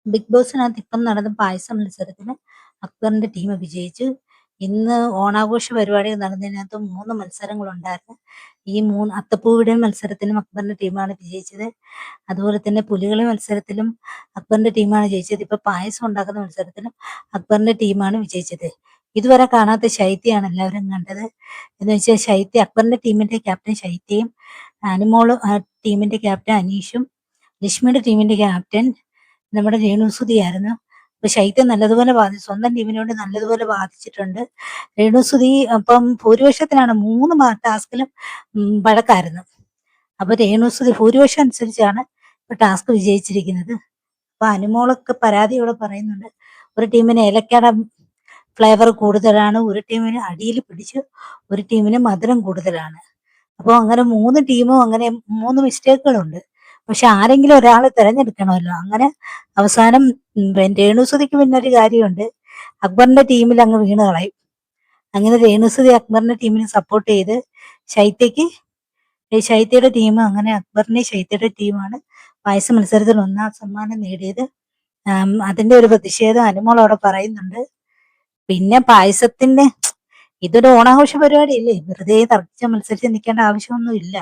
Big ബോസിനകത്ത് ഇപ്പം നടന്ന പായസ മത്സരത്തിന് അക്ബറിന്റെ ടീം വിജയിച്ചു. ഇന്ന് ഓണാഘോഷ പരിപാടികൾ നടന്നതിനകത്ത് 3 മത്സരങ്ങളുണ്ടായിരുന്നു. ഈ 3 അത്തപ്പൂവിടൽ മത്സരത്തിലും അക്ബറിന്റെ ടീമാണ് വിജയിച്ചത്. അതുപോലെ തന്നെ പുലികളി മത്സരത്തിലും അക്ബറിന്റെ ടീമാണ് ജയിച്ചത്. ഇപ്പൊ പായസം ഉണ്ടാക്കുന്ന മത്സരത്തിലും അക്ബറിന്റെ ടീമാണ് വിജയിച്ചത്. ഇതുവരെ കാണാത്ത ശൈത്യാണ് എല്ലാവരും കണ്ടത്. എന്ന് വെച്ചാൽ അക്ബറിന്റെ ടീമിന്റെ ക്യാപ്റ്റൻ ശൈത്യയും, അനുമോള് ടീമിന്റെ ക്യാപ്റ്റൻ അനീഷും, ലക്ഷ്മിയുടെ ടീമിന്റെ ക്യാപ്റ്റൻ നമ്മുടെ രേണുസുതിയായിരുന്നു. അപ്പൊ ശൈത്യം നല്ലതുപോലെ സ്വന്തം ടീമിനോട് നല്ലതുപോലെ ബാധിച്ചിട്ടുണ്ട്. രേണുസുതി അപ്പം ഭൂരിപക്ഷത്തിനാണ് 3 ടാസ്കിലും വഴക്കായിരുന്നു. അപ്പൊ രേണുസുതി ഭൂരിപക്ഷം അനുസരിച്ചാണ് ഇപ്പൊ ടാസ്ക് വിജയിച്ചിരിക്കുന്നത്. അപ്പൊ അനുമോളൊക്കെ പരാതിയോടെ പറയുന്നുണ്ട്, ഒരു ടീമിന് ഏലക്കയുടെ ഫ്ലേവർ കൂടുതലാണ്, ഒരു ടീമിന് അടിയിൽ പിടിച്ച്, ഒരു ടീമിന് മധുരം കൂടുതലാണ്. അപ്പോൾ അങ്ങനെ 3 ടീമും അങ്ങനെ 3 മിസ്റ്റേക്കുകളുണ്ട്. പക്ഷെ ആരെങ്കിലും ഒരാളെ തിരഞ്ഞെടുക്കണമല്ലോ. അങ്ങനെ അവസാനം രേണുസുതിക്ക് പിന്നെ ഒരു കാര്യമുണ്ട്, അക്ബറിന്റെ ടീമിൽ അങ്ങ് വീണ് കളയും. അങ്ങനെ രേണുസുതി അക്ബറിന്റെ ടീമിനെ സപ്പോർട്ട് ചെയ്ത് ശൈത്യയുടെ ടീം, അങ്ങനെ അക്ബറിന്റെ ശൈത്യയുടെ ടീമാണ് പായസ മത്സരത്തിൽ 1ാം സമ്മാനം നേടിയത്. അതിന്റെ ഒരു പ്രതിഷേധം അനുമോൾ അവിടെ പറയുന്നുണ്ട്. പിന്നെ പായസത്തിന്റെ ഇതൊരു ഓണാഘോഷ പരിപാടിയല്ലേ, വെറുതെ തർക്കിച്ച മത്സരിച്ച് നിൽക്കേണ്ട ആവശ്യമൊന്നും ഇല്ല.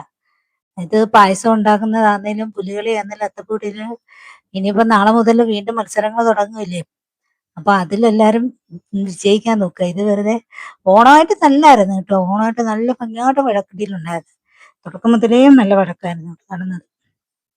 ഇത് പായസം ഉണ്ടാക്കുന്നതാന്നേലും പുലികളി ആന്നേലും അത്തപ്പൂടിയില് ഇനിയിപ്പോ നാളെ മുതൽ വീണ്ടും മത്സരങ്ങൾ തുടങ്ങുകയില്ലേ. അപ്പൊ അതിലെല്ലാരും വിജയിക്കാൻ നോക്കുക. ഇത് വെറുതെ ഓണമായിട്ട് നല്ലായിരുന്നു കേട്ടോ. ഓണമായിട്ട് നല്ല ഭംഗിയായിട്ട് വഴക്കടിയിലുണ്ടായിരുന്നു. തുടക്കം മുതലേ നല്ല വഴക്കായിരുന്നു നടന്നത്.